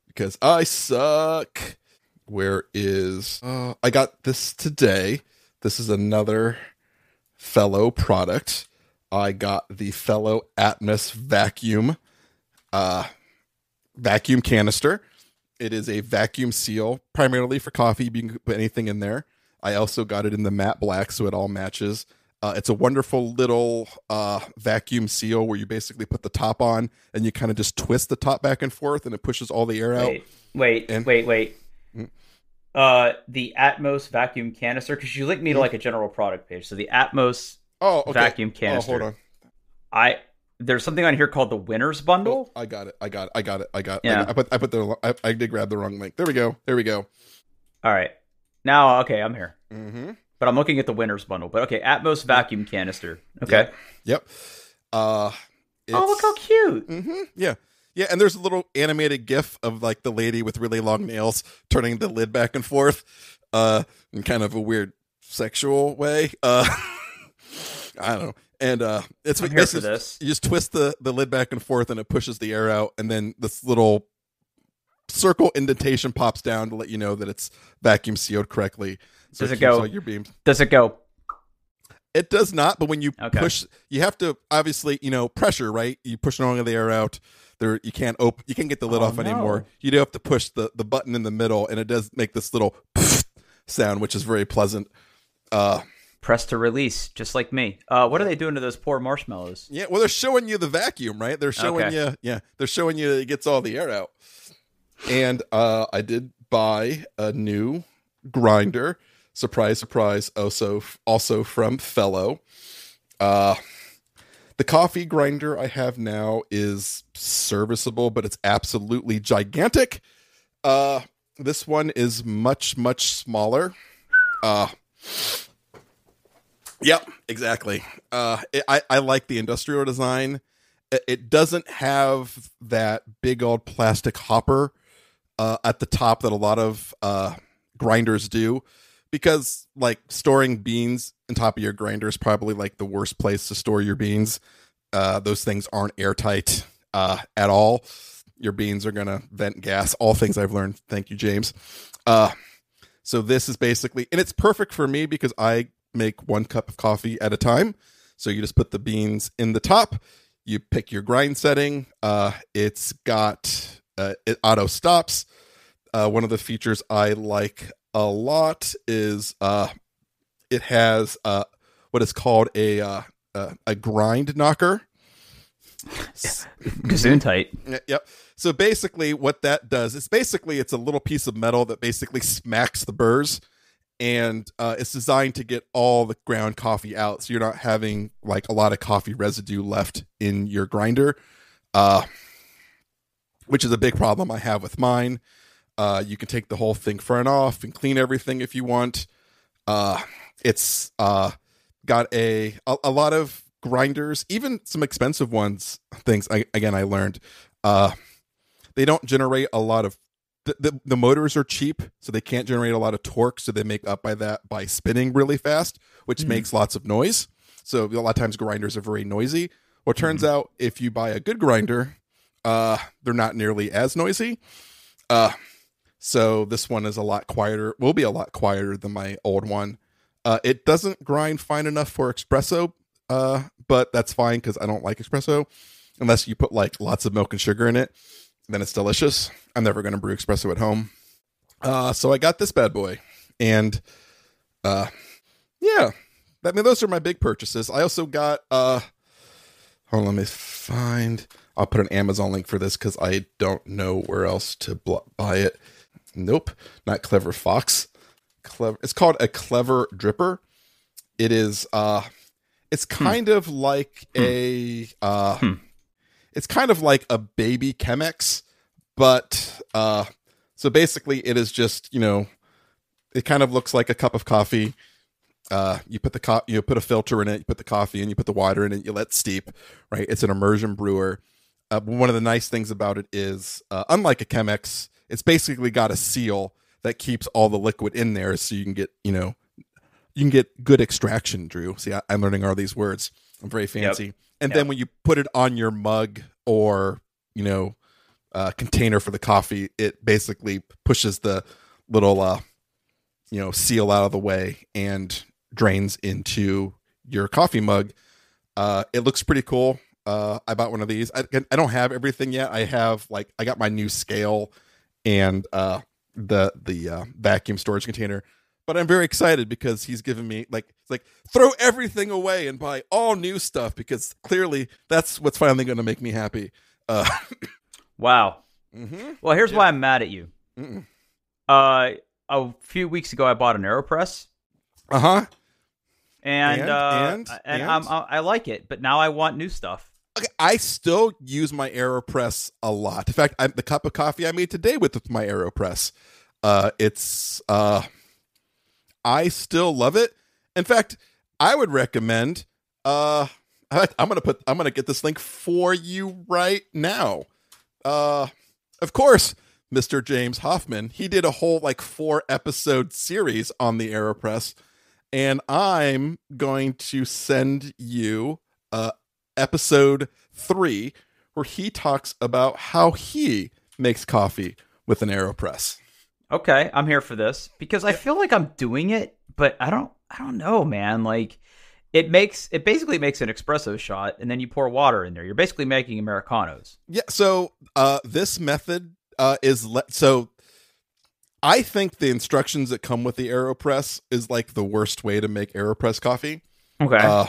S1: because I suck. Where is I got this today. This is another Fellow product. I got the Fellow Atmos vacuum canister. It is a vacuum seal, primarily for coffee. You can put anything in there. I also got it in the matte black, so it all matches. It's a wonderful little vacuum seal where you basically put the top on and you kind of just twist the top back and forth, and it pushes all the air out.
S2: Wait, wait,
S1: And
S2: wait, wait. The Atmos vacuum canister, because you linked me to like a general product page. So the Atmos
S1: oh, okay.
S2: vacuum
S1: Oh, hold
S2: canister.
S1: on.
S2: I There's something on here called the Winners
S1: Oh,
S2: Bundle.
S1: I got it. I got it. I got it. I got. It.
S2: Yeah.
S1: I put the. I did grab the wrong link. There we go. There we go.
S2: All right. Now, okay, I'm here.
S1: Mm-hmm.
S2: But I'm looking at the Winners Bundle. But okay, Atmos vacuum canister. Okay.
S1: Yep.
S2: Oh, look how cute.
S1: Mm-hmm. Yeah. Yeah, and there's a little animated GIF of like the lady with really long nails turning the lid back and forth, in kind of a weird sexual way. I don't know. And it's
S2: I'm here for this.
S1: You just twist the lid back and forth, and it pushes the air out, and then this little circle indentation pops down to let you know that it's vacuum sealed correctly. So
S2: Does it go?
S1: All your beams.
S2: Does it go?
S1: It does not, but when you
S2: Okay.
S1: push, you have to obviously, pressure, right? You push all of the air out. There, you can't get the lid off
S2: no.
S1: anymore. You do have to push the button in the middle, and it does make this little sound, which is very pleasant.
S2: Press to release, just like me. What are they doing to those poor marshmallows?
S1: Yeah, well, they're showing you the vacuum, right? They're showing
S2: Okay.
S1: they're showing you that it gets all the air out. And I did buy a new grinder. Surprise, surprise. Also from Fellow. The coffee grinder I have now is serviceable, but it's absolutely gigantic. This one is much, much smaller. Yep, exactly. I like the industrial design. It doesn't have that big old plastic hopper at the top that a lot of grinders do, because like storing beans on top of your grinder is probably like the worst place to store your beans. Those things aren't airtight at all. Your beans are gonna vent gas. All things I've learned. Thank you, James. So this is basically, and it's perfect for me because I make 1 cup of coffee at a time. So you just put the beans in the top. You pick your grind setting. It's got it auto stops. One of the features I like a lot is it has what is called a grind knocker.
S2: Gesundheit.
S1: Yep. So basically what that does is it's a little piece of metal that basically smacks the burrs, and it's designed to get all the ground coffee out, so you're not having like a lot of coffee residue left in your grinder, which is a big problem I have with mine. You can take the whole thing front off and clean everything if you want. It's got a lot of grinders, even some expensive ones. I learned they don't generate a lot of the motors are cheap, so they can't generate a lot of torque, so they make up by that by spinning really fast, which makes lots of noise. So a lot of times grinders are very noisy. Well, it turns out if you buy a good grinder, they're not nearly as noisy. So this one is a lot quieter, will be a lot quieter than my old one. It doesn't grind fine enough for espresso, but that's fine because I don't like espresso unless you put like lots of milk and sugar in it. Then it's delicious. I'm never going to brew espresso at home. So I got this bad boy. And yeah, those are my big purchases. I also got, hold on, let me find, I'll put an Amazon link for this because I don't know where else to buy it. Nope, not Clever Fox. It's called a Clever Dripper. It is, it's kind of like it's kind of like a baby Chemex, but so basically it is just, it kind of looks like a cup of coffee. You put you put a filter in it, you put the coffee in, you put the water in it, you let it steep, right? It's an immersion brewer. One of the nice things about it is, unlike a Chemex, it's basically got a seal that keeps all the liquid in there, so you can get, you can get good extraction, Drew. See, I'm learning all these words. I'm very fancy.
S2: Yep.
S1: And then when you put it on your mug or, container for the coffee, it basically pushes the little, seal out of the way and drains into your coffee mug. It looks pretty cool. I bought one of these. I don't have everything yet. I got my new scale and the vacuum storage container. But I'm very excited because he's given me like throw everything away and buy all new stuff, because clearly that's what's finally going to make me happy. Uh,
S2: Wow.
S1: mm-hmm.
S2: Well, here's
S1: Yeah.
S2: why I'm mad at you.
S1: Mm-mm.
S2: A few weeks ago, I bought an AeroPress,
S1: Uh-huh.
S2: and
S1: And
S2: I like it, but now I want new stuff.
S1: okay, I still use my AeroPress a lot. In fact, the cup of coffee I made today with my AeroPress, it's I still love it. In fact, I would recommend. I'm gonna get this link for you right now. Of course, Mr. James Hoffmann. He did a whole like 4-episode series on the AeroPress, and I'm going to send you episode 3, where he talks about how he makes coffee with an AeroPress.
S2: Okay, I'm here for this because I feel like I'm doing it, but I don't know, man. Like it basically makes an espresso shot, and then you pour water in there. You're basically making Americanos.
S1: Yeah. So this method so I think the instructions that come with the AeroPress is like the worst way to make AeroPress coffee.
S2: Okay.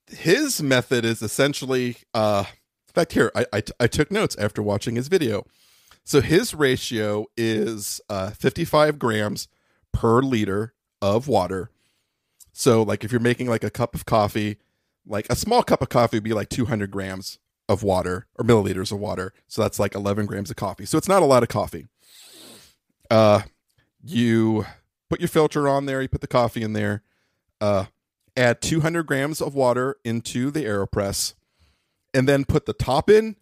S1: His method is essentially, in fact, here I took notes after watching his video. So his ratio is 55 grams per liter of water. So like if you're making like a cup of coffee, like a small cup of coffee would be like 200 grams of water or milliliters of water. So that's like 11 grams of coffee. So it's not a lot of coffee. You put your filter on there, you put the coffee in there, add 200 grams of water into the AeroPress, and then put the top in.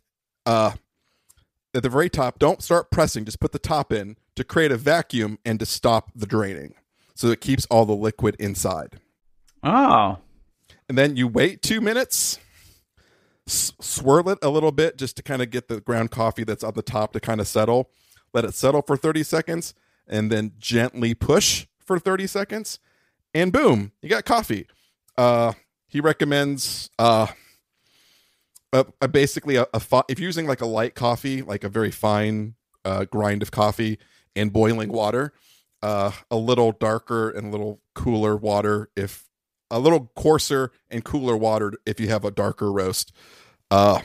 S1: At the very top, don't start pressing, just put the top in to create a vacuum and to stop the draining. So it keeps all the liquid inside.
S2: Oh.
S1: And then you wait 2 minutes, swirl it a little bit just to kind of get the ground coffee that's on the top to kind of settle. Let it settle for 30 seconds, and then gently push for 30 seconds, and boom, you got coffee. He recommends basically if you're using like a light coffee, like a very fine grind of coffee and boiling water, a little darker and a little cooler water, if a little coarser and cooler water if you have a darker roast. But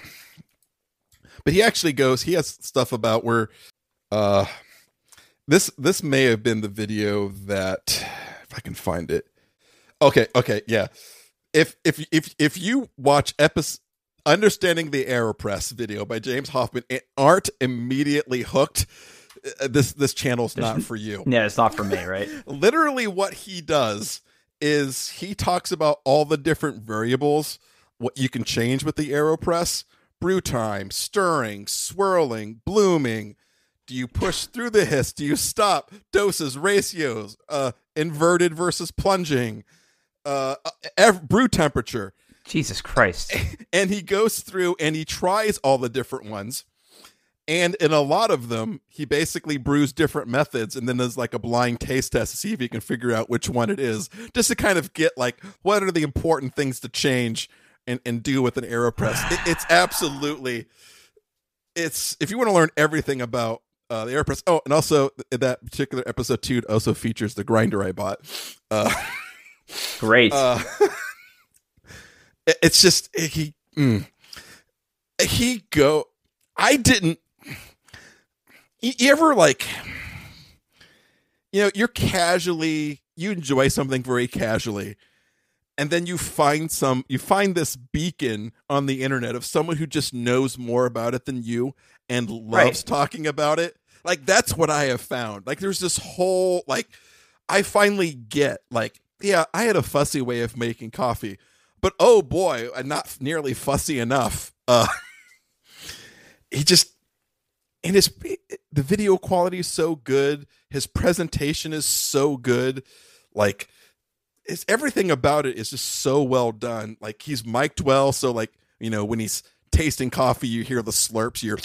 S1: he has stuff about where this may have been the video that, if I can find it. Okay, yeah. If you watch Understanding the AeroPress video by James Hoffmann and aren't immediately hooked, this channel's not for you.
S2: Yeah, it's not for me, right?
S1: Literally what he does is he talks about all the different variables, what you can change with the AeroPress: brew time, stirring, swirling, blooming. Do you push through the hiss? Do you stop? Doses, ratios, inverted versus plunging, brew temperature.
S2: Jesus Christ.
S1: And he goes through and he tries all the different ones. And in a lot of them, he basically brews different methods and then does like a blind taste test to see if he can figure out which one it is, just to kind of get like, what are the important things to change and do with an AeroPress. It's absolutely, if you want to learn everything about the AeroPress. Oh, and also that particular episode 2 also features the grinder I bought.
S2: Great.
S1: It's just I didn't. You ever like, you enjoy something very casually, and then you find this beacon on the internet of someone who just knows more about it than you and loves talking about it. Like, that's what I have found. Like, there's this whole, like, I finally get, like, yeah, I had a fussy way of making coffee, but oh boy, I'm not nearly fussy enough. The video quality is so good. His presentation is so good. Like, everything about it is just so well done. Like, he's mic'd well, so like, when he's tasting coffee, you hear the slurps. You're,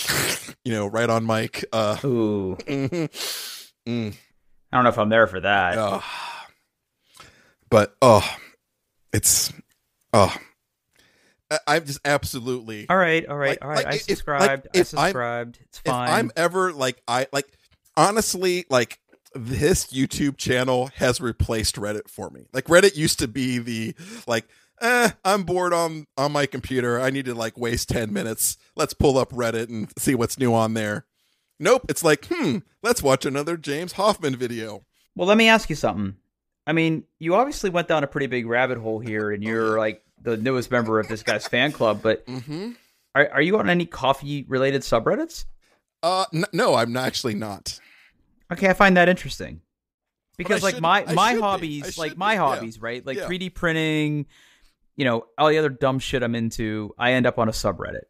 S1: right on mic.
S2: Ooh.
S1: Mm.
S2: I don't know if I'm there for that.
S1: But it's I'm just absolutely
S2: All right, all right,
S1: like
S2: all right.
S1: like
S2: I
S1: if like
S2: subscribed. I
S1: if I'm
S2: subscribed. It's
S1: if I'm
S2: fine.
S1: ever like I like honestly like this YouTube channel has replaced Reddit for me. Like Reddit used to be the like I'm bored on my computer. I need to like waste 10 minutes. Let's pull up Reddit and see what's new on there. Nope, it's like, let's watch another James Hoffmann video.
S2: Well, let me ask you something. I mean, you obviously went down a pretty big rabbit hole here, and
S1: Oh yeah.
S2: you're like the newest member of this guy's fan club. But
S1: Mm-hmm.
S2: are you on any coffee related subreddits?
S1: No, I'm not, actually not.
S2: Okay, I find that interesting
S1: But I
S2: because like
S1: should
S2: my
S1: I
S2: my
S1: should be. I
S2: hobbies, like
S1: should
S2: my
S1: be. Yeah.
S2: hobbies, right? Like
S1: Yeah.
S2: 3D printing, all the other dumb shit I'm into, I end up on a subreddit.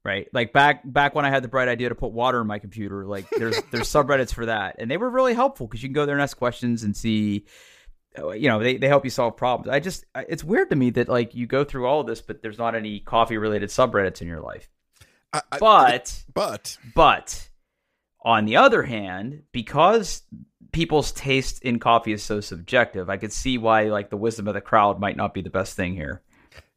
S2: Right, like back when I had the bright idea to put water in my computer, like there's subreddits for that, and they were really helpful because you can go there and ask questions and see, they help you solve problems. It's weird to me that like you go through all of this, but there's not any coffee related subreddits in your life.
S1: I, I,
S2: But
S1: but
S2: but on the other hand, because people's taste in coffee is so subjective, I could see why like the wisdom of the crowd might not be the best thing here.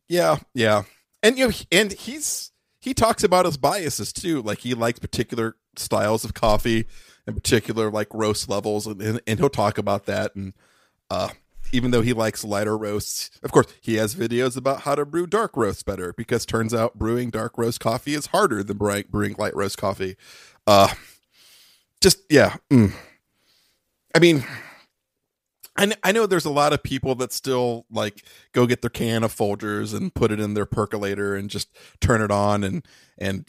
S1: yeah, yeah. And and he talks about his biases too. Like he likes particular styles of coffee and particular like roast levels, and he'll talk about that. And uh, even though he likes lighter roasts, of course, he has videos about how to brew dark roasts better because turns out brewing dark roast coffee is harder than brewing light roast coffee. Uh, just yeah. I mean, I know there's a lot of people that still like go get their can of Folgers and put it in their percolator and just turn it on and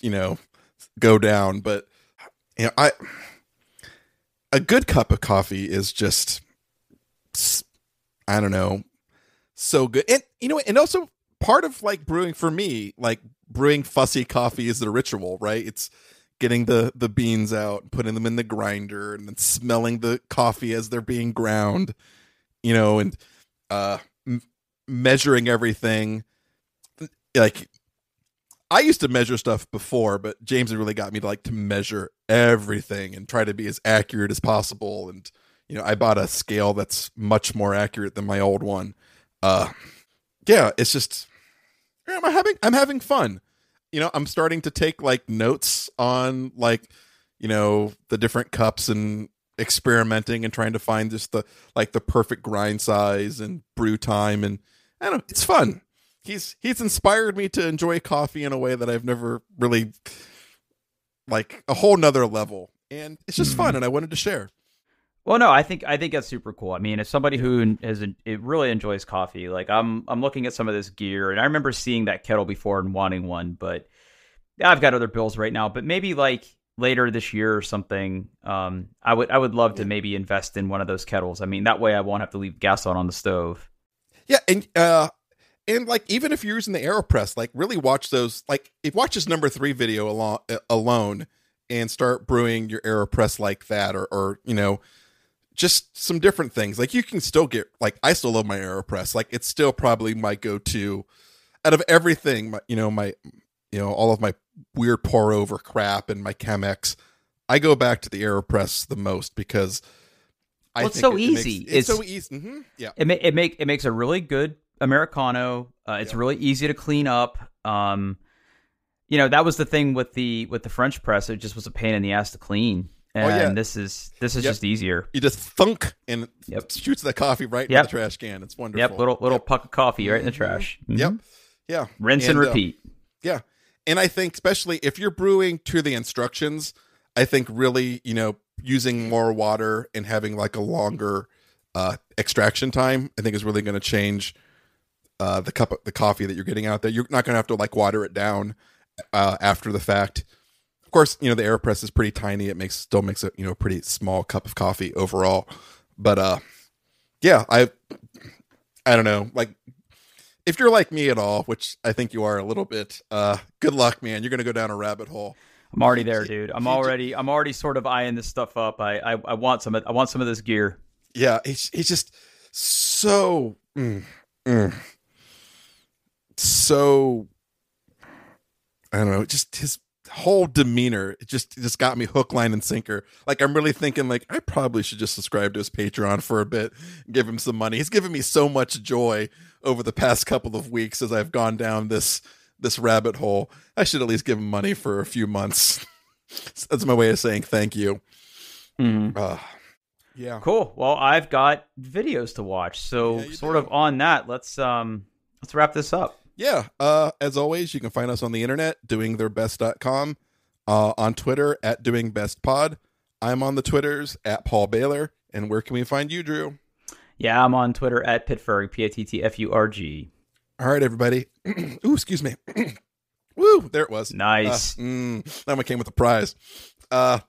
S1: go down. But I a good cup of coffee is just, I don't know, so good. And and also part of like brewing for me, like brewing fussy coffee is the ritual, right? It's getting the beans out, putting them in the grinder, and then smelling the coffee as they're being ground, and uh measuring everything. Like I used to measure stuff before, but James really got me to like to measure everything and try to be as accurate as possible. And I bought a scale that's much more accurate than my old one. Uh yeah, it's just I'm having fun. I'm starting to take like notes on like, the different cups and experimenting and trying to find just the perfect grind size and brew time. And I don't know, it's fun. He's inspired me to enjoy coffee in a way that I've never really, like, a whole nother level. And it's just fun, and I wanted to share.
S2: Well, no, I think that's super cool. I mean, as somebody who it really enjoys coffee, like I'm looking at some of this gear, and I remember seeing that kettle before and wanting one, but I've got other bills right now. But maybe like later this year or something, I would love to maybe invest in one of those kettles. I mean, that way I won't have to leave gas on the stove.
S1: Yeah, and like even if you're using the AeroPress, like really watch those. Like if watch this number 3 video alone and start brewing your AeroPress like that, or just some different things. Like you can still get, like, I still love my AeroPress. Like it's still probably my go-to out of everything. My all of my weird pour over crap and my Chemex. I go back to the AeroPress the most because
S2: It's so easy.
S1: It's so easy. Mm-hmm. Yeah.
S2: It makes a really good Americano. It's really easy to clean up. That was the thing with the French press. It just was a pain in the ass to clean. And this is just easier.
S1: You just thunk and it shoots the coffee right in the trash can. It's wonderful.
S2: Yep, little puck of coffee right in the trash. Mm-hmm.
S1: Yep. Yeah.
S2: Rinse and repeat.
S1: Yeah. And I think especially if you're brewing to the instructions, I think really, using more water and having like a longer extraction time, I think is really going to change the coffee that you're getting out there. You're not going to have to like water it down after the fact. Of course, the AeroPress is pretty tiny. It still makes a pretty small cup of coffee overall. But yeah, I don't know, like if you're like me at all, which I think you are a little bit, good luck, man. You're going to go down a rabbit hole.
S2: I'm already there, dude. I'm already sort of eyeing this stuff up. I want some of this gear.
S1: Yeah, he's just so so, I don't know, just whole demeanor, it just got me hook, line, and sinker. Like, I'm really thinking, like, I probably should just subscribe to his Patreon for a bit, give him some money. He's given me so much joy over the past couple of weeks as I've gone down this rabbit hole. I should at least give him money for a few months. That's my way of saying thank you. Yeah.
S2: Cool. Well, I've got videos to watch, so sort of on that, let's wrap this up.
S1: Yeah. As always, you can find us on the internet, doingtheirbest.com, on Twitter at doingbestpod. I'm on the Twitters at Paul Baylor. And where can we find you, Drew?
S2: Yeah, I'm on Twitter at Pittfurg, Pittfurg.
S1: All right, everybody. Ooh, excuse me. Woo, there it was.
S2: Nice.
S1: That one came with a prize.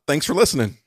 S1: Thanks for listening.